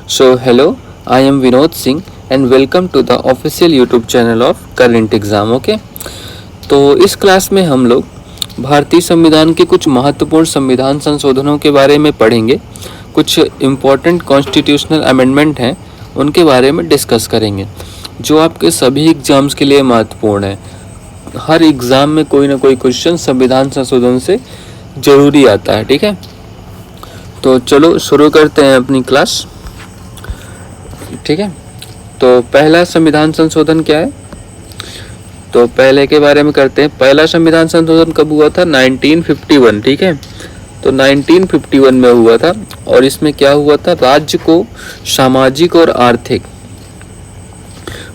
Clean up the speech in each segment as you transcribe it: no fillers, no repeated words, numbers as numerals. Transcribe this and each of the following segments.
So, hello, I am Vinod Singh and welcome to the official YouTube channel of Current Exam. Okay, तो इस class में हम लोग भारतीय संविधान के कुछ महत्वपूर्ण संविधान संशोधनों के बारे में पढ़ेंगे। कुछ इम्पोर्टेंट कॉन्स्टिट्यूशनल अमेंडमेंट हैं उनके बारे में डिस्कस करेंगे जो आपके सभी एग्जाम्स के लिए महत्वपूर्ण है। हर एग्ज़ाम में कोई ना कोई क्वेश्चन संविधान संशोधन से ज़रूरी आता है। ठीक है, तो चलो शुरू करते हैं अपनी क्लास। ठीक है, तो पहला संविधान संशोधन क्या है, तो पहले के बारे में करते हैं। पहला संविधान संशोधन कब हुआ था? 1951। ठीक है, तो 1951 में हुआ था और इसमें क्या हुआ था? राज्य को सामाजिक और आर्थिक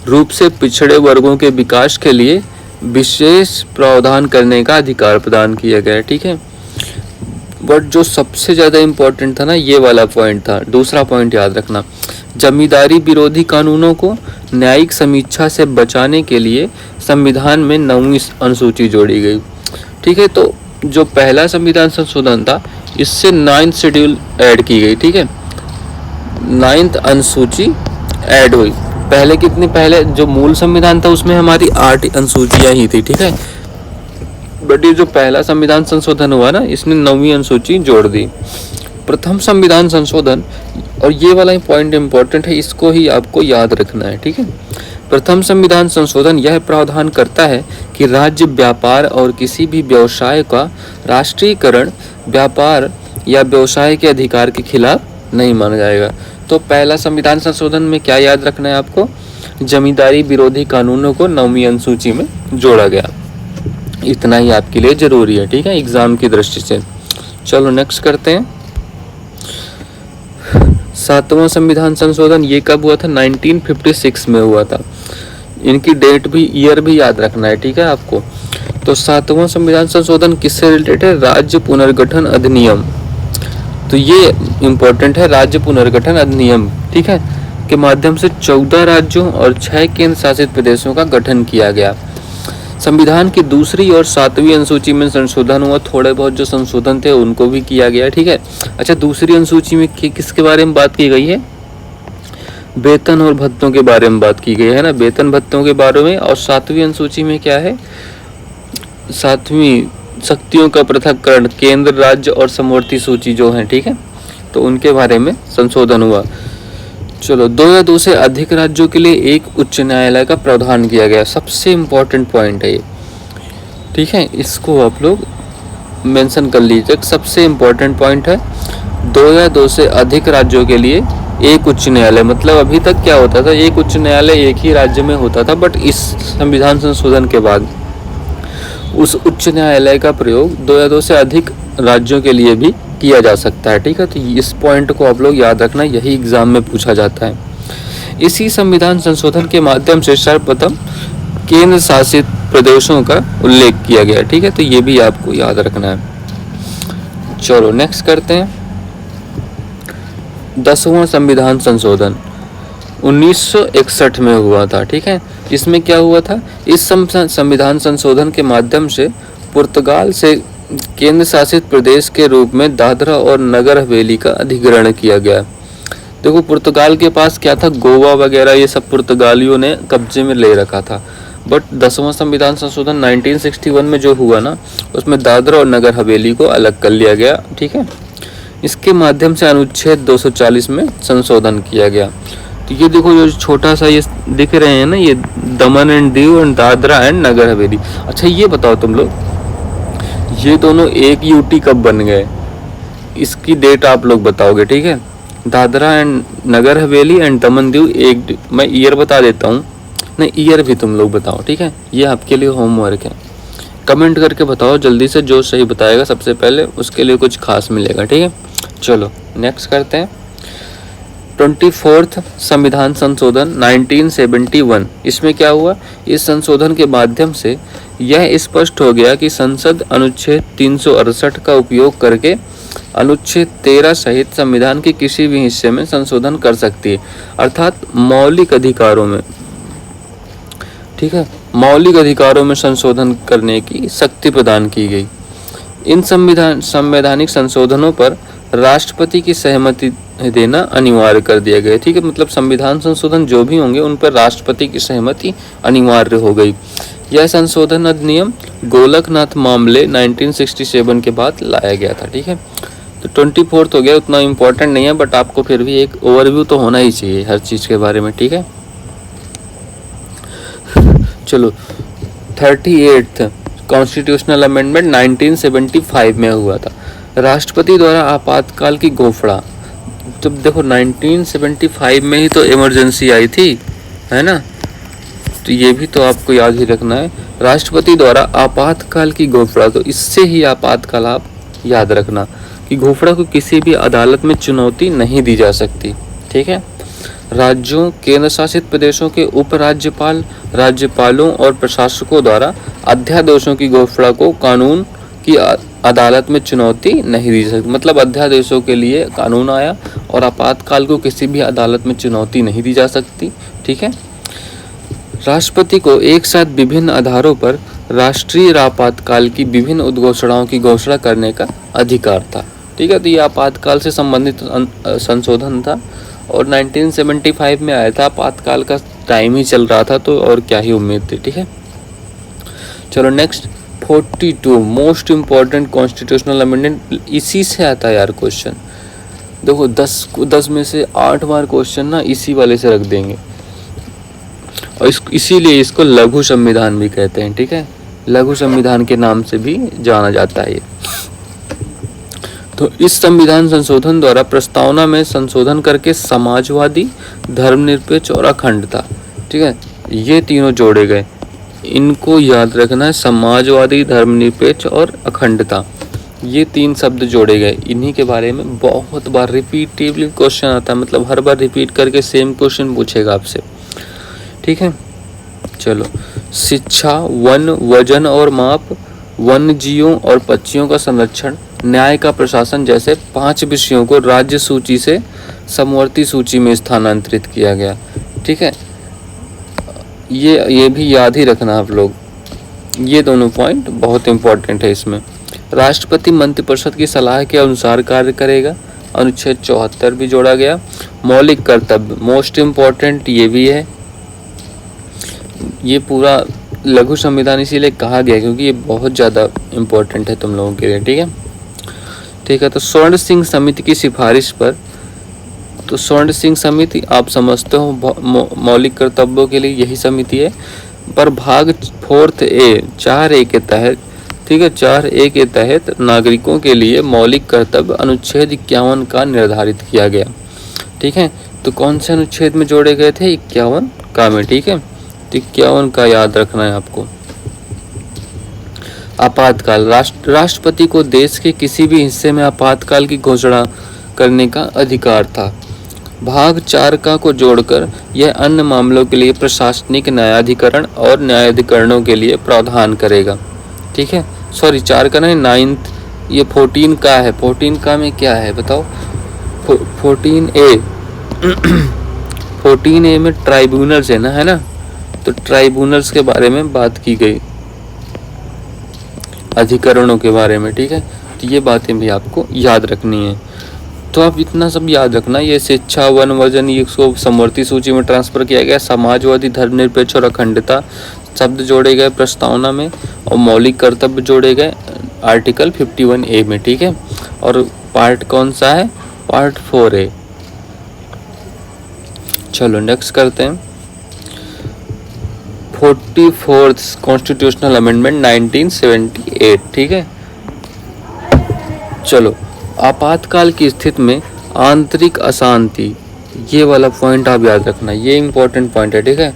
रूप से पिछड़े वर्गों के विकास के लिए विशेष प्रावधान करने का अधिकार प्रदान किया गया है। ठीक है, बट जो सबसे ज़्यादा इम्पोर्टेंट था ना, ये वाला पॉइंट था। दूसरा पॉइंट याद रखना, जमींदारी विरोधी कानूनों को न्यायिक समीक्षा से बचाने के लिए संविधान में 9वीं अनुसूची जोड़ी गई। ठीक है, तो जो पहला संविधान संशोधन था इससे 9th शेड्यूल ऐड की गई। ठीक है, 9th अनुसूची ऐड हुई। पहले कितनी, पहले जो मूल संविधान था उसमें हमारी 8 अनुसूचियाँ ही थी। ठीक है, बट ये जो पहला संविधान संशोधन हुआ ना, इसने 9वीं अनुसूची जोड़ दी। प्रथम संविधान संशोधन, और ये वाला पॉइंट इम्पोर्टेंट है, इसको ही आपको याद रखना है। ठीक है, प्रथम संविधान संशोधन यह प्रावधान करता है कि राज्य व्यापार और किसी भी व्यवसाय का राष्ट्रीयकरण व्यापार या व्यवसाय के अधिकार के खिलाफ नहीं माना जाएगा। तो पहला संविधान संशोधन में क्या याद रखना है आपको? जमींदारी विरोधी कानूनों को 9वीं अनुसूची में जोड़ा गया। इतना ही आपके लिए जरूरी है। ठीक है, एग्जाम की दृष्टि से। चलो नेक्स्ट करते हैं। 7वां संविधान संशोधन ये कब हुआ था? 1956 में हुआ था। इनकी डेट भी, ईयर भी याद रखना है। ठीक है आपको। तो 7वां संविधान संशोधन किससे रिलेटेड है? राज्य पुनर्गठन अधिनियम। तो ये इम्पोर्टेंट है, राज्य पुनर्गठन अधिनियम। ठीक है, के माध्यम से 14 राज्यों और 6 केंद्र शासित प्रदेशों का गठन किया गया। संविधान की दूसरी और 7वीं अनुसूची में संशोधन हुआ। थोड़े बहुत जो संशोधन थे उनको भी किया गया। ठीक है, अच्छा, दूसरी अनुसूची में किसके बारे में बात की गई है? वेतन और भत्तों के बारे में बात की गई है ना, वेतन भत्तों के बारे में। और 7वीं अनुसूची में क्या है? 7वीं शक्तियों का पृथक्करण, केंद्र, राज्य और समवर्ती सूची जो है। ठीक है, तो उनके बारे में संशोधन हुआ। चलो, 2 या 2 से अधिक राज्यों के लिए एक उच्च न्यायालय का प्रावधान किया गया। सबसे इम्पोर्टेंट पॉइंट है ये। ठीक है, इसको आप लोग मेंशन कर लीजिए, सबसे इम्पोर्टेंट पॉइंट है। 2 या 2 से अधिक राज्यों के लिए एक उच्च न्यायालय। मतलब अभी तक क्या होता था, एक उच्च न्यायालय एक ही राज्य में होता था, बट इस संविधान संशोधन के बाद उस उच्च न्यायालय का प्रयोग 2 या 2 से अधिक राज्यों के लिए भी किया जा सकता है। ठीक है, तो इस पॉइंट को आप लोग याद रखना, यही एग्जाम में पूछा जाता है। इसी संविधान संशोधन के माध्यम से सर्वप्रथम केंद्र शासित प्रदेशों का उल्लेख किया गया। ठीक है, तो ये भी आपको याद रखना है। चलो नेक्स्ट करते हैं। 10वां संविधान संशोधन 1961 में हुआ था। ठीक है, इसमें क्या हुआ था? इस संविधान संशोधन के माध्यम से पुर्तगाल से केंद्र शासित प्रदेश के रूप में दादरा और नगर हवेली का अधिग्रहण किया गया। देखो, पुर्तगाल के पास क्या था? गोवा वगैरह ये सब पुर्तगालियों ने कब्जे में ले रखा था। बट 10वां संविधान संशोधन 1961 में जो हुआ ना, उसमें दादरा और नगर हवेली को अलग कर लिया गया। ठीक है, इसके माध्यम से अनुच्छेद 240 में संशोधन किया गया। तो ये देखो, जो छोटा सा ये दिख रहे हैं ना, ये Daman and Diu and Dadra and Nagar Haveli. अच्छा, ये बताओ तुम लोग, ये दोनों एक यूटी कब बन गए? इसकी डेट आप लोग बताओगे। ठीक है, Dadra and Nagar Haveli and Daman Diu एक, मैं ईयर बता देता हूँ, नहीं ईयर भी तुम लोग बताओ। ठीक है, ये आपके लिए होमवर्क है। कमेंट करके बताओ जल्दी से, जो सही बताएगा सबसे पहले उसके लिए कुछ खास मिलेगा। ठीक है, चलो नेक्स्ट करते हैं। 24वां संविधान संशोधन 1971। इसमें क्या हुआ? इस संशोधन के माध्यम से यह स्पष्ट हो गया कि संसद अनुच्छेद 368 का उपयोग करके अनुच्छेद 13 सहित संविधान के किसी भी हिस्से में संशोधन कर सकती है, अर्थात मौलिक अधिकारों में। ठीक है, मौलिक अधिकारों में संशोधन करने की शक्ति प्रदान की गई। इन संवैधानिक संशोधनों पर राष्ट्रपति की सहमति देना अनिवार्य कर दिया गया। ठीक है, मतलब संविधान संशोधन जो भी होंगे उन पर राष्ट्रपति की सहमति अनिवार्य हो गई। यह संशोधन अधिनियम गोलकनाथ मामले 1967 के बाद लाया गया था। ठीक है, तो 24 हो गया, उतना इम्पोर्टेंट नहीं है, बट आपको फिर भी एक ओवरव्यू तो होना ही चाहिए हर चीज़ के बारे में। ठीक है, चलो 38th कॉन्स्टिट्यूशनल अमेंडमेंट 1975 में हुआ था। राष्ट्रपति द्वारा आपातकाल की घोषणा, जब देखो 1975 में ही तो इमरजेंसी आई थी, है ना, तो ये भी तो आपको याद ही रखना है। राष्ट्रपति द्वारा आपातकाल की घोषणा, तो इससे ही आपातकाल आप याद रखना कि घोषणा को किसी भी अदालत में चुनौती नहीं दी जा सकती। ठीक है, राज्यों, केंद्र शासित प्रदेशों के उपराज्यपाल, राज्यपालों और प्रशासकों द्वारा अध्यादेशों की घोषणा को कानून की अदालत में चुनौती नहीं दी सकती। मतलब अध्यादेशों के लिए कानून आया और आपातकाल को किसी भी अदालत में चुनौती नहीं दी जा सकती। ठीक है, राष्ट्रपति को एक साथ विभिन्न आधारों पर राष्ट्रीय आपातकाल की विभिन्न उद्घोषणाओं की घोषणा करने का अधिकार था। ठीक है, तो ये आपातकाल से संबंधित संशोधन था और 1975 में आया था। आपातकाल का टाइम ही चल रहा था, तो और क्या ही उम्मीद थी। ठीक है, चलो next 42 most important constitutional amendment, इसी से आता है यार क्वेश्चन। देखो 10 में से 8 बार क्वेश्चन ना इसी वाले से रख देंगे, और इसीलिए इसको लघु संविधान भी कहते हैं। ठीक है, लघु संविधान के नाम से भी जाना जाता है ये। तो इस संविधान संशोधन द्वारा प्रस्तावना में संशोधन करके समाजवादी, धर्मनिरपेक्ष और अखंडता, ठीक है, ये तीनों जोड़े गए। इनको याद रखना है, समाजवादी, धर्मनिरपेक्ष और अखंडता, ये 3 शब्द जोड़े गए। इन्हीं के बारे में बहुत बार रिपीटिवली क्वेश्चन आता है, मतलब हर बार रिपीट करके सेम क्वेश्चन पूछेगा आपसे। ठीक है, चलो शिक्षा, वन, वजन और माप, वन्य जीवों और पक्षियों का संरक्षण, न्याय का प्रशासन जैसे 5 विषयों को राज्य सूची से समवर्ती सूची में स्थानांतरित किया गया। ठीक है, ये भी याद ही रखना आप लोग, ये दोनों पॉइंट बहुत इंपॉर्टेंट है इसमें। राष्ट्रपति मंत्रिपरिषद की सलाह के अनुसार कार्य करेगा, अनुच्छेद 74 भी जोड़ा गया। मौलिक कर्तव्य मोस्ट इम्पॉर्टेंट ये भी है, ये पूरा लघु संविधान इसीलिए कहा गया क्योंकि ये बहुत ज़्यादा इम्पोर्टेंट है तुम लोगों के लिए। ठीक है, तो स्वर्ण सिंह समिति की सिफारिश पर, तो स्वर्ण सिंह समिति आप समझते हो मौलिक कर्तव्यों के लिए यही समिति है, पर भाग 4A के तहत, ठीक है, 4A के तहत नागरिकों के लिए मौलिक कर्तव्य अनुच्छेद 51 का निर्धारित किया गया। ठीक है, तो कौन से अनुच्छेद में जोड़े गए थे? 51 का में। ठीक है, तो 51 का याद रखना है आपको। आपातकाल, राष्ट्रपति को देश के किसी भी हिस्से में आपातकाल की घोषणा करने का अधिकार था। भाग 4 का को जोड़कर यह अन्य मामलों के लिए प्रशासनिक न्यायाधिकरण और न्यायाधिकरणों के लिए प्रावधान करेगा। ठीक है, सॉरी 4 का नहीं, 9th, ये 14 का है। 14 का में क्या है बताओ? 14A 14A में ट्राइब्यूनल्स है ना, तो ट्राइब्यूनल्स के बारे में बात की गई, अधिकरणों के बारे में। ठीक है, तो ये बातें भी आपको याद रखनी है। तो आप इतना सब याद रखना, ये शिक्षा, वन, वजन, इसको समवर्ती सूची में ट्रांसफर किया गया। समाजवादी, धर्मनिरपेक्ष और अखंडता शब्द जोड़े गए प्रस्तावना में, और मौलिक कर्तव्य जोड़े गए आर्टिकल 51A में। ठीक है, और पार्ट कौन सा है? Part 4A। चलो नेक्स्ट करते हैं 44th कॉन्स्टिट्यूशनल अमेंडमेंट 1978। ठीक है, चलो आपातकाल की स्थिति में आंतरिक अशांति, ये वाला पॉइंट आप याद रखना, ये इम्पोर्टेंट पॉइंट है। ठीक है,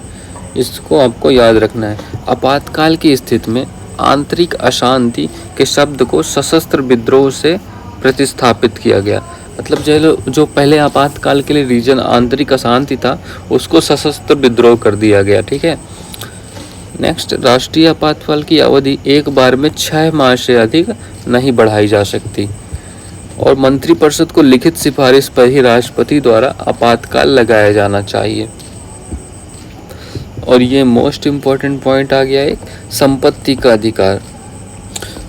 इसको आपको याद रखना है। आपातकाल की स्थिति में आंतरिक अशांति के शब्द को सशस्त्र विद्रोह से प्रतिस्थापित किया गया। मतलब जो पहले आपातकाल के लिए रीजन आंतरिक अशांति था, उसको सशस्त्र विद्रोह कर दिया गया। ठीक है, नेक्स्ट, राष्ट्रीय आपातकाल की अवधि एक बार में 6 माह से अधिक नहीं बढ़ाई जा सकती, और मंत्रिपरिषद को लिखित सिफारिश पर ही राष्ट्रपति द्वारा आपातकाल लगाया जाना चाहिए। और ये मोस्ट इम्पोर्टेंट पॉइंट आ गया एक, संपत्ति का अधिकार।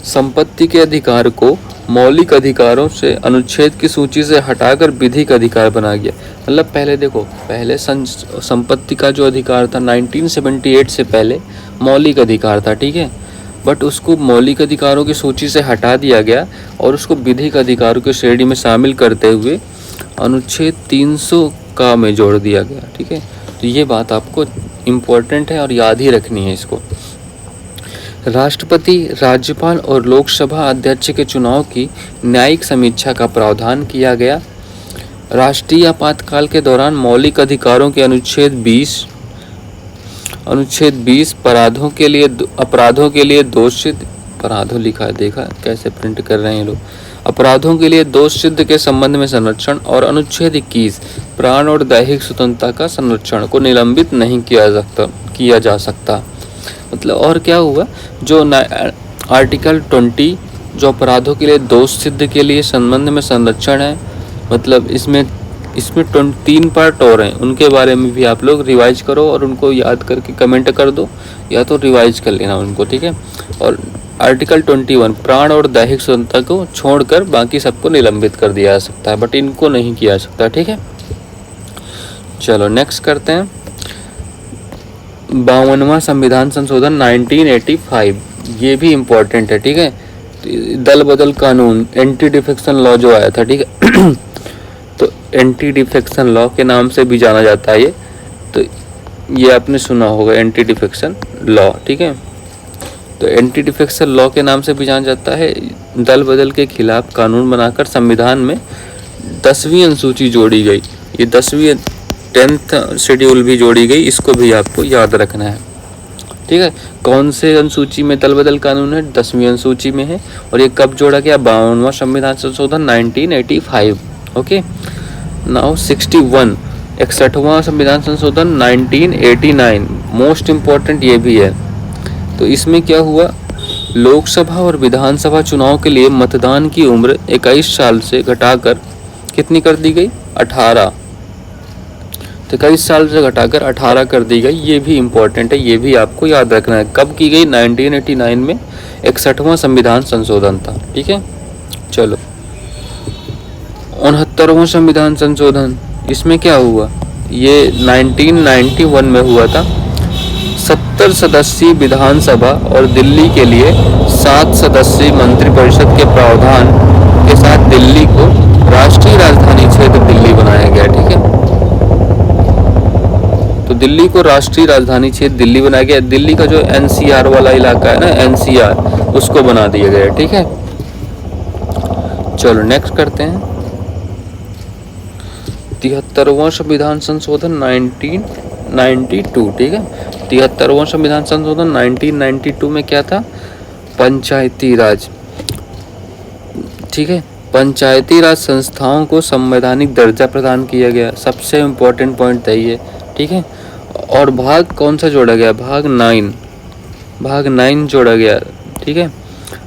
संपत्ति के अधिकार को मौलिक अधिकारों से अनुच्छेद की सूची से हटाकर विधिक अधिकार बना गया। मतलब पहले देखो, पहले संपत्ति का जो अधिकार था 1978 से पहले मौलिक अधिकार था, ठीक है, बट उसको मौलिक अधिकारों की सूची से हटा दिया गया और उसको विधिक अधिकारों की श्रेणी में शामिल करते हुए अनुच्छेद 300 का में जोड़ दिया गया, ठीक है। तो ये बात आपको इम्पोर्टेंट है और याद ही रखनी है इसको। राष्ट्रपति, राज्यपाल और लोकसभा अध्यक्ष के चुनाव की न्यायिक समीक्षा का प्रावधान किया गया। राष्ट्रीय आपातकाल के दौरान मौलिक अधिकारों के अनुच्छेद 20 अपराधों के लिए दोष सिद्ध, अपराधों लिखा है, देखा कैसे प्रिंट कर रहे हैं लोग, अपराधों के लिए दोष सिद्ध के संबंध में संरक्षण, और अनुच्छेद 21 प्राण और दैहिक स्वतंत्रता का संरक्षण को निलंबित नहीं किया जा सकता। मतलब और क्या हुआ, जो आर्टिकल 20 जो अपराधों के लिए दोष सिद्ध के लिए संबंध में संरक्षण है, मतलब इसमें 3 पार्ट और हैं, उनके बारे में भी आप लोग रिवाइज करो और उनको याद करके कमेंट कर दो या तो रिवाइज कर लेना उनको, ठीक है। और आर्टिकल 21 प्राण और दैहिक स्वतंत्रता को छोड़कर बाकी सबको निलंबित कर दिया जा सकता है, बट इनको नहीं किया जा सकता, ठीक है। चलो नेक्स्ट करते हैं। 52वां संविधान संशोधन 1985, ये भी इम्पोर्टेंट है, ठीक है। दल बदल कानून, एंटी डिफेक्शन लॉ जो आया था, ठीक है तो एंटी डिफेक्शन लॉ के नाम से भी जाना जाता है ये, तो ये आपने सुना होगा एंटी डिफेक्शन लॉ, ठीक है। तो एंटी डिफेक्शन लॉ के नाम से भी जाना जाता है। दल बदल के खिलाफ कानून बनाकर संविधान में 10वीं अनुसूची जोड़ी गई। ये 10th शेड्यूल भी जोड़ी गई, इसको भी आपको याद रखना है, ठीक है। कौन से अनुसूची में दल बदल कानून है? 10वीं अनुसूची में है। और ये कब जोड़ा गया? 52वां संविधान संशोधन 1985। ओके, नाउ 61वां संविधान संशोधन 1989, मोस्ट इम्पोर्टेंट ये भी है। तो इसमें क्या हुआ, लोकसभा और विधानसभा चुनाव के लिए मतदान की उम्र 21 साल से घटाकर कितनी कर दी गई? 18। तो 21 साल से घटाकर 18 कर दी गई, ये भी इम्पोर्टेंट है, ये भी आपको याद रखना है। कब की गई? 1989 में 61वां संविधान संशोधन था, ठीक है। चलो 69वां संविधान संशोधन, इसमें क्या हुआ? ये 1991 में हुआ था। 70 सदस्यीय विधानसभा और दिल्ली के लिए 7 सदस्यीय मंत्रिपरिषद के प्रावधान के साथ दिल्ली को राष्ट्रीय राजधानी क्षेत्र दिल्ली बनाया गया, ठीक है। तो दिल्ली को राष्ट्रीय राजधानी क्षेत्र दिल्ली बनाया गया। दिल्ली का जो एनसीआर वाला इलाका है ना, एनसीआर, उसको बना दिया गया, ठीक है। चलो नेक्स्ट करते हैं। 73वां संविधान संशोधन 1992, ठीक है। 73वां संविधान संशोधन 1992 में क्या था? पंचायती राज, ठीक है। पंचायती राज संस्थाओं को संवैधानिक दर्जा प्रदान किया गया, सबसे इम्पोर्टेंट पॉइंट है ये, ठीक है। और भाग कौन सा जोड़ा गया? भाग 9 जोड़ा गया, ठीक है।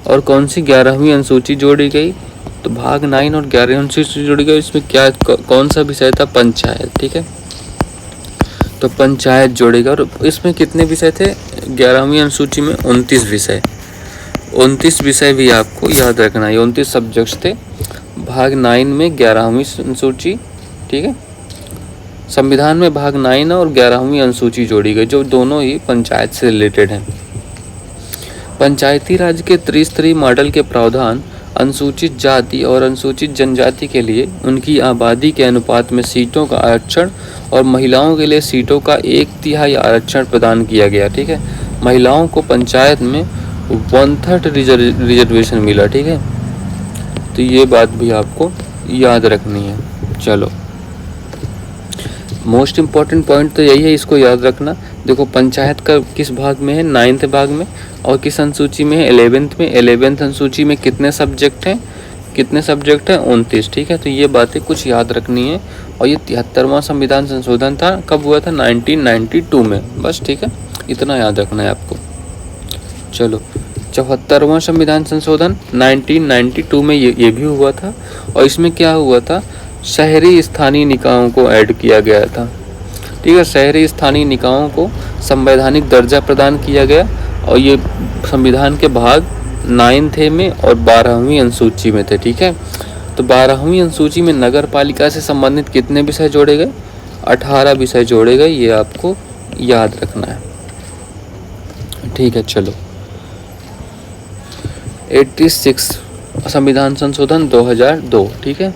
और कौन सी 11वीं अनुसूची जोड़ी गई? तो भाग 9 और 11वीं अनुसूची जोड़ी गई। इसमें क्या कौन सा विषय था? पंचायत, ठीक है। तो पंचायत जोड़ेगा। और इसमें कितने विषय थे? 11वीं अनुसूची में 29 विषय, 29 विषय भी आपको याद रखना है। 29 सब्जेक्ट्स थे भाग 9 में 11वीं अनुसूची, ठीक है। संविधान में भाग 9 और 11वीं अनुसूची जोड़ी गई, जो दोनों ही पंचायत से रिलेटेड हैं। पंचायती राज के त्रिस्तरीय मॉडल के प्रावधान अनुसूचित जाति और अनुसूचित जनजाति के लिए उनकी आबादी के अनुपात में सीटों का आरक्षण और महिलाओं के लिए सीटों का 1/3 आरक्षण प्रदान किया गया, ठीक है। महिलाओं को पंचायत में 1/3 रिजर्वेशन मिला, ठीक है। तो ये बात भी आपको याद रखनी है। चलो मोस्ट इम्पॉर्टेंट पॉइंट तो यही है, इसको याद रखना। देखो पंचायत का किस भाग में है? 9th भाग में। और किस अनुसूची में है? 11th में। 11th अनुसूची में कितने सब्जेक्ट हैं? 29, ठीक है। तो ये बातें कुछ याद रखनी है। और ये 73वां संविधान संशोधन था, कब हुआ था? 1992 में, बस, ठीक है। इतना याद रखना है आपको। चलो 74वां संविधान संशोधन 1992 में ये भी हुआ था। और इसमें क्या हुआ था? शहरी स्थानीय निकायों को ऐड किया गया था, ठीक है। शहरी स्थानीय निकायों को संवैधानिक दर्जा प्रदान किया गया। और ये संविधान के भाग 9th में और 12वीं अनुसूची में थे। ठीक है, तो 12वीं अनुसूची में नगर पालिका से संबंधित कितने विषय जोड़े गए? 18 विषय जोड़े गए, ये आपको याद रखना है। ठीक है, चलो 86 संविधान संशोधन 2002। ठीक है,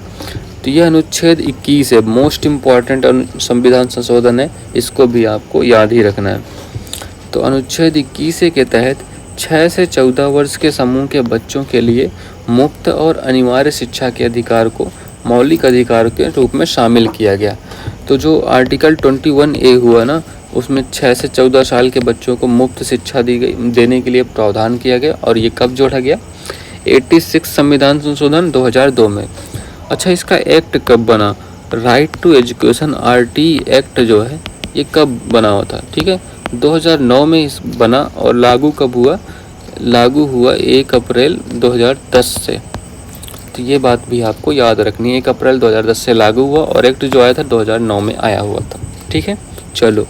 तो यह अनुच्छेद 21 है, मोस्ट इम्पॉर्टेंट संविधान संशोधन है, इसको भी आपको याद ही रखना है। तो अनुच्छेद 21 के तहत 6 से 14 वर्ष के समूह के बच्चों के लिए मुफ्त और अनिवार्य शिक्षा के अधिकार को मौलिक अधिकार के रूप में शामिल किया गया। तो जो आर्टिकल 21A हुआ ना, उसमें 6 से 14 साल के बच्चों को मुफ्त शिक्षा दी गई, देने के लिए प्रावधान किया गया। और ये कब जोड़ा गया? 86 संविधान संशोधन 2002 में। अच्छा, इसका एक्ट कब बना? Right to education RT act जो है ये कब बना हुआ था? ठीक है, 2009 में इस बना और लागू कब हुआ? लागू हुआ 1 अप्रैल 2010 से। तो ये बात भी आपको याद रखनी है, 1 अप्रैल 2010 से लागू हुआ और एक्ट जो आया था 2009 में आया हुआ था। ठीक है, चलो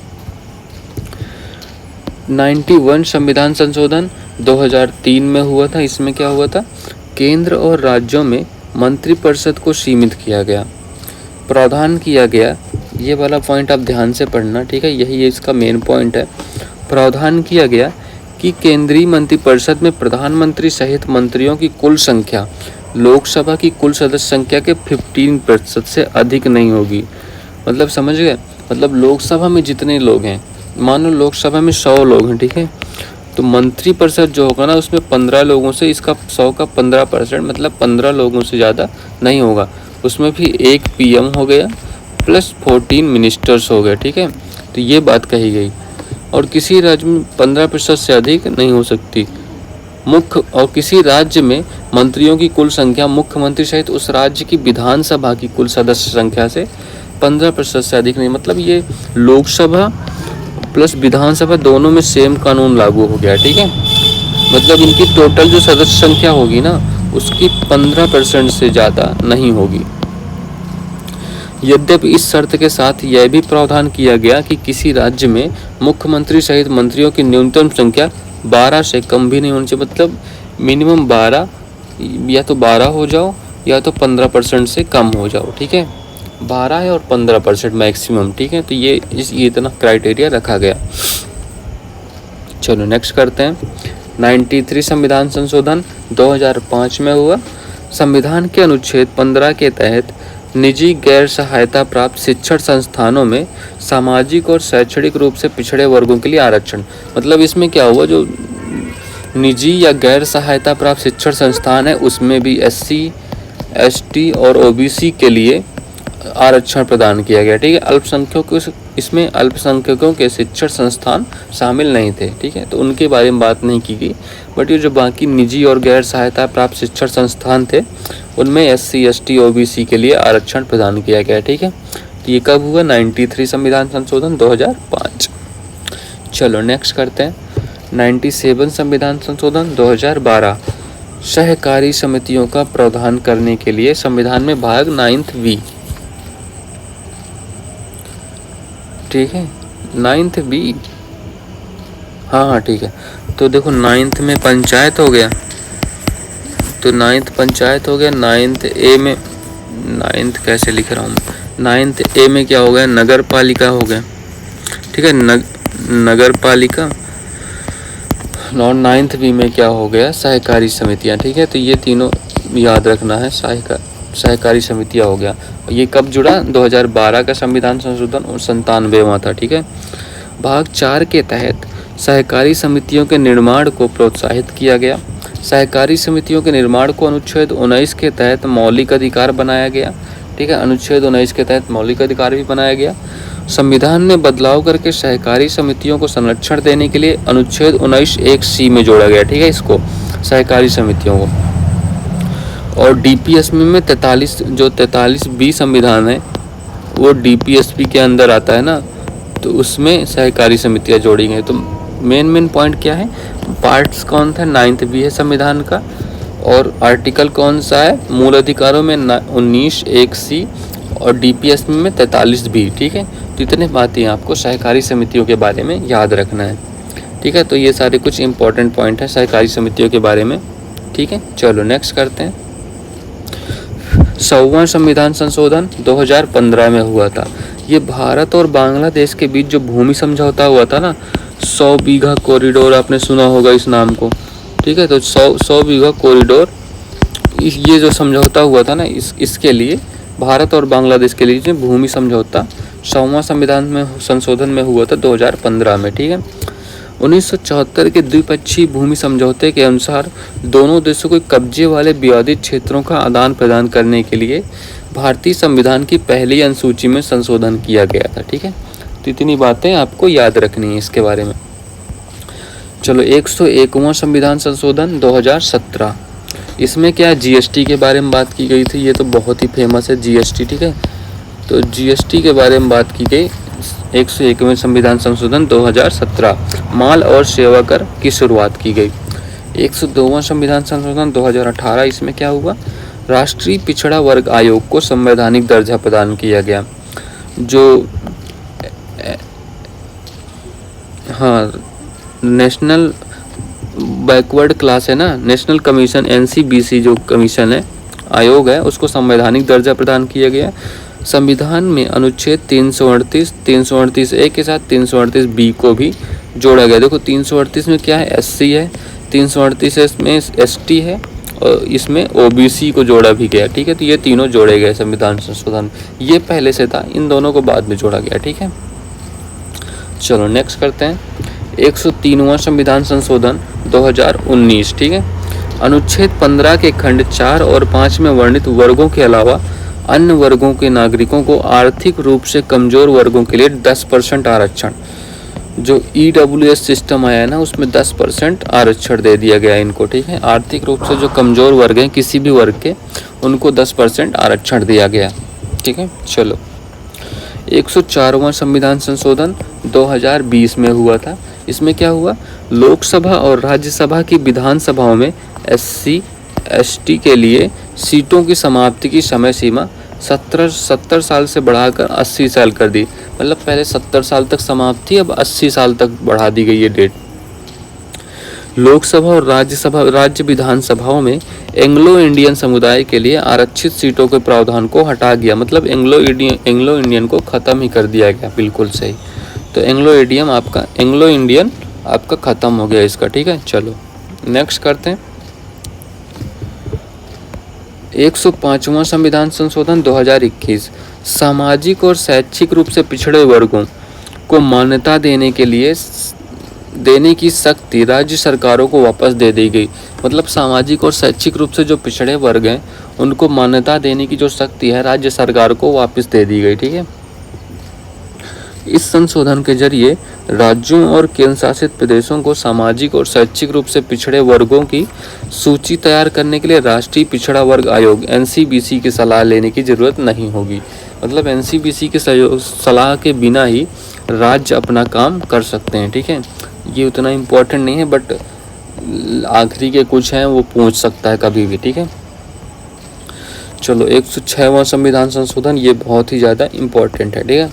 91 संविधान संशोधन 2003 में हुआ था। इसमें क्या हुआ था? केंद्र और राज्यों में मंत्रिपरिषद को सीमित किया गया, प्रावधान किया गया। ये वाला पॉइंट आप ध्यान से पढ़ना, ठीक है, यही इसका मेन पॉइंट है। प्रावधान किया गया कि केंद्रीय मंत्रिपरिषद में प्रधानमंत्री सहित मंत्रियों की कुल संख्या लोकसभा की कुल सदस्य संख्या के 15% से अधिक नहीं होगी। मतलब समझ गए? मतलब लोकसभा में जितने लोग हैं, मान लो लोकसभा में 100 लोग हैं, ठीक है, तो मंत्रिपरिषद जो होगा ना उसमें 15 लोगों से, इसका 100 का 15% मतलब 15 लोगों से ज़्यादा नहीं होगा। उसमें भी 1 PM हो गया प्लस 14 मिनिस्टर्स हो गए। ठीक है, तो ये बात कही गई। और किसी राज्य में 15% से अधिक नहीं हो सकती। और किसी राज्य में मंत्रियों की कुल संख्या मुख्यमंत्री सहित उस राज्य की विधानसभा की कुल सदस्य संख्या से 15% से अधिक नहीं। मतलब ये लोकसभा प्लस विधानसभा दोनों में सेम कानून लागू हो गया। ठीक है, मतलब इनकी टोटल जो सदस्य संख्या होगी ना उसकी 15% से ज़्यादा नहीं होगी। यद्यपि इस शर्त के साथ यह भी प्रावधान किया गया कि किसी राज्य में मुख्यमंत्री सहित मंत्रियों की न्यूनतम संख्या 12 से कम भी नहीं होनी चाहिए। मतलब मिनिमम 12, या तो 12 हो जाओ या तो 15% से कम हो जाओ। ठीक है, 12 है और 15% मैक्सिमम। ठीक है, तो ये इतना क्राइटेरिया रखा गया। चलो नेक्स्ट करते हैं। 93 संविधान संशोधन 2005 में हुआ। संविधान के अनुच्छेद 15 के तहत निजी गैर सहायता प्राप्त शिक्षण संस्थानों में सामाजिक और शैक्षणिक रूप से पिछड़े वर्गों के लिए आरक्षण। मतलब इसमें क्या हुआ, जो निजी या गैर सहायता प्राप्त शिक्षण संस्थान है उसमें भी SC, ST और OBC के लिए आरक्षण प्रदान किया गया। ठीक है, अल्पसंख्यकों इसमें अल्पसंख्यकों के शिक्षण संस्थान शामिल नहीं थे। ठीक है, तो उनके बारे में बात नहीं की गई। बट ये जो बाकी निजी और गैर सहायता प्राप्त शिक्षण संस्थान थे उनमें SC, ST, OBC के लिए आरक्षण प्रदान किया गया। ठीक है, तो ये कब हुआ? 93 संविधान संशोधन 2005। चलो नेक्स्ट करते हैं। 97 संविधान संशोधन 2012। सहकारी समितियों का प्रावधान करने के लिए संविधान में भाग 9th B। ठीक है, 9th B, हाँ ठीक है। तो देखो 9th में पंचायत हो गया, तो 9th पंचायत हो गया। 9th A में, 9th कैसे लिख रहा हूँ, 9th A में क्या हो गया? नगर पालिका हो गया। ठीक है, नगर पालिका। और 9th B में क्या हो गया? सहकारी समितियाँ। ठीक है, तो ये तीनों याद रखना है। सहकारी समितियाँ हो गया। ये कब जुड़ा? 2012 का संविधान संशोधन और 97वां था। ठीक है, भाग 4 के तहत सहकारी समितियों के निर्माण को प्रोत्साहित किया गया। सहकारी समितियों के निर्माण को अनुच्छेद 19 के तहत मौलिक अधिकार बनाया गया। ठीक है, अनुच्छेद 19 के तहत मौलिक अधिकार भी बनाया गया। संविधान में बदलाव करके सहकारी समितियों को संरक्षण देने के लिए अनुच्छेद 19(1)(c) में जोड़ा गया। ठीक है, इसको सहकारी समितियों को। और DPSP में 43B संविधान है वो DPSP के अंदर आता है ना, तो उसमें सहकारी समितियाँ जोड़ी गई। तो मेन पॉइंट क्या है? पार्ट्स कौन था? 9th B है संविधान का। और आर्टिकल कौन सा है? मूल अधिकारों में 19(1)(c) और DPSP में 43B। ठीक है, तो इतने बातें आपको सहकारी समितियों के बारे में याद रखना है। ठीक है, तो ये सारे कुछ इंपॉर्टेंट पॉइंट है सहकारी समितियों के बारे में। ठीक है, चलो नेक्स्ट करते हैं। 100वां संविधान संशोधन 2015 में हुआ था। ये भारत और बांग्लादेश के बीच जो भूमि समझौता हुआ था ना, 100 बीघा कॉरिडोर, आपने सुना होगा इस नाम को, ठीक है। तो 100 बीघा कॉरिडोर, ये जो समझौता हुआ था ना, इसके लिए भारत और बांग्लादेश के लिए जो भूमि समझौता 100वां संविधान में संशोधन में हुआ था 2015 में, ठीक है। 1974 के द्विपक्षीय भूमि समझौते के अनुसार दोनों देशों को कब्जे वाले विवादित क्षेत्रों का आदान प्रदान करने के लिए भारतीय संविधान की पहली अनुसूची में संशोधन किया गया था, ठीक है। तो इतनी बातें आपको याद रखनी है इसके बारे में। चलो 101वां संविधान संशोधन 2017, इसमें क्या जीएसटी के बारे में बात की गई थी। ये तो बहुत ही फेमस है जीएसटी, ठीक है। तो जीएसटी के बारे में बात की गई। 101वें संविधान संशोधन 2017, माल और सेवा कर की शुरुआत की गई। 102वां संविधान संशोधन 2018, इसमें क्या हुआ, राष्ट्रीय पिछड़ा वर्ग आयोग को संवैधानिक दर्जा प्रदान किया गया। जो हाँ, नेशनल बैकवर्ड क्लास है ना, नेशनल कमीशन एनसीबीसी जो कमीशन है, आयोग है, उसको संवैधानिक दर्जा प्रदान किया गया। संविधान में अनुच्छेद 338 ए के साथ 338 बी को भी जोड़ा गया। देखो 338 में क्या है, एससी है, 338 में एसटी है, और इसमें ओबीसी को जोड़ा भी गया, ठीक है। तो ये तीनों जोड़े गए संविधान संशोधन, ये पहले से था, इन दोनों को बाद में जोड़ा गया, ठीक है। चलो नेक्स्ट करते हैं। 103वां संविधान संशोधन 2019, ठीक है। अनुच्छेद 15 के खंड 4 और 5 में वर्णित वर्गों के अलावा अन्य वर्गों के नागरिकों को आर्थिक रूप से कमजोर वर्गों के लिए 10% आरक्षण, जो ईडब्ल्यूएस सिस्टम आया है ना, उसमें 10% आरक्षण दे दिया गया इनको, ठीक है। आर्थिक रूप से जो कमजोर वर्ग हैं किसी भी वर्ग के, उनको 10% आरक्षण दिया गया, ठीक है। चलो 104वां संविधान संशोधन 2020 में हुआ था। इसमें क्या हुआ, लोकसभा और राज्यसभा की विधानसभाओं में एससी एसटी के लिए सीटों की समाप्ति की समय सीमा 70 साल से बढ़ाकर 80 साल कर दी। मतलब पहले 70 साल तक समाप्त थी, अब 80 साल तक बढ़ा दी गई है डेट। लोकसभा और राज्य विधानसभाओं में एंग्लो इंडियन समुदाय के लिए आरक्षित सीटों के प्रावधान को हटा गया। मतलब एंग्लो इंडियन को ख़त्म ही कर दिया गया, बिल्कुल सही। तो एंग्लो इंडियन आपका ख़त्म हो गया इसका, ठीक है। चलो नेक्स्ट करते हैं। 105वां संविधान संशोधन 2021, सामाजिक और शैक्षिक रूप से पिछड़े वर्गों को मान्यता देने की शक्ति राज्य सरकारों को वापस दे दी गई। मतलब सामाजिक और शैक्षिक रूप से जो पिछड़े वर्ग हैं, उनको मान्यता देने की जो शक्ति है राज्य सरकार को वापस दे दी गई, ठीक है। इस संशोधन के जरिए राज्यों और केंद्र शासित प्रदेशों को सामाजिक और शैक्षिक रूप से पिछड़े वर्गों की सूची तैयार करने के लिए राष्ट्रीय पिछड़ा वर्ग आयोग एनसीबीसी की सलाह लेने की जरूरत नहीं होगी। मतलब एनसीबीसी के सलाह के बिना ही राज्य अपना काम कर सकते हैं, ठीक है। ये उतना इम्पोर्टेंट नहीं है, बट आखिरी के कुछ हैं वो पूछ सकता है कभी भी, ठीक है। चलो 106वां संविधान संशोधन, ये बहुत ही ज़्यादा इम्पोर्टेंट है, ठीक है।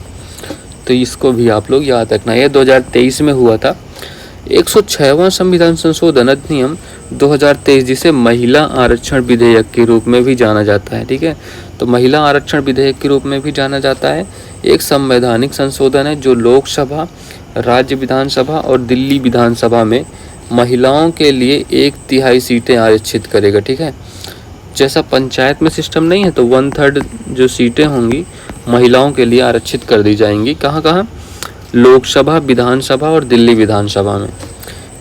तो इसको भी आप लोग याद रखना, ये 2023 में हुआ था। 106वां संविधान संशोधन अधिनियम 2023, जिसे महिला आरक्षण विधेयक के रूप में भी जाना जाता है, ठीक है। तो महिला आरक्षण विधेयक के रूप में भी जाना जाता है। एक संवैधानिक संशोधन है जो लोकसभा, राज्य विधानसभा और दिल्ली विधानसभा में महिलाओं के लिए 1/3 सीटें आरक्षित करेगा, ठीक है। जैसा पंचायत में सिस्टम नहीं है, तो 1/3 जो सीटें होंगी महिलाओं के लिए आरक्षित कर दी जाएंगी। कहाँ, लोकसभा, विधानसभा और दिल्ली विधानसभा में।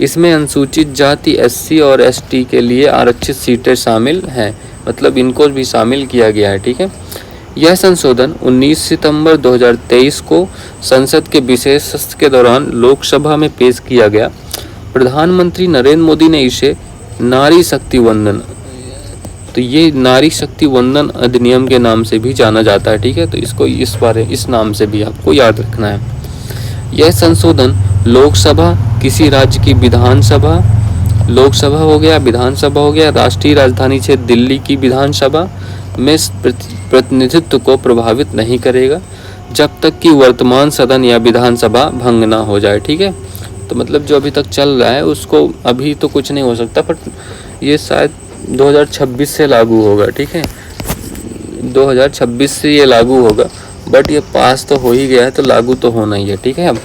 इसमें अनुसूचित जाति एससी और एसटी के लिए आरक्षित सीटें शामिल हैं, मतलब इनको भी शामिल किया गया है, ठीक है। यह संशोधन 19 सितंबर 2023 को संसद के विशेष सत्र के दौरान लोकसभा में पेश किया गया। प्रधानमंत्री नरेंद्र मोदी ने इसे नारी शक्ति वंदन, तो ये नारी शक्ति वंदन अधिनियम के नाम से भी जाना जाता है, ठीक है। तो इसको इस नाम से भी आपको याद रखना है। यह संशोधन लोकसभा, किसी राज्य की विधानसभा, लोकसभा हो गया, विधानसभा हो गया, राष्ट्रीय राजधानी क्षेत्र दिल्ली की विधानसभा में प्रतिनिधित्व को प्रभावित नहीं करेगा, जब तक कि वर्तमान सदन या विधानसभा भंग ना हो जाए, ठीक है। तो मतलब जो अभी तक चल रहा है उसको, अभी तो कुछ नहीं हो सकता, पर ये शायद 2026 से लागू होगा, ठीक है, 2026 से ये लागू होगा, बट ये पास तो हो ही गया है तो लागू तो होना ही है, ठीक है। अब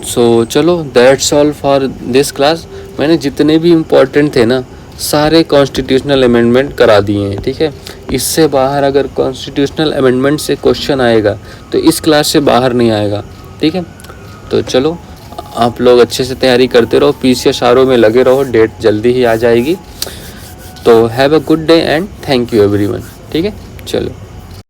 सो चलो that's all for this class. मैंने जितने भी इम्पोर्टेंट थे ना सारे कॉन्स्टिट्यूशनल अमेंडमेंट करा दिए हैं, ठीक है। इससे बाहर अगर कॉन्स्टिट्यूशनल अमेंडमेंट से क्वेश्चन आएगा तो इस क्लास से बाहर नहीं आएगा, ठीक है। तो चलो आप लोग अच्छे से तैयारी करते रहो, PCSRO में लगे रहो, डेट जल्दी ही आ जाएगी। तो have a good day and thank you everyone, ठीक है। चलो।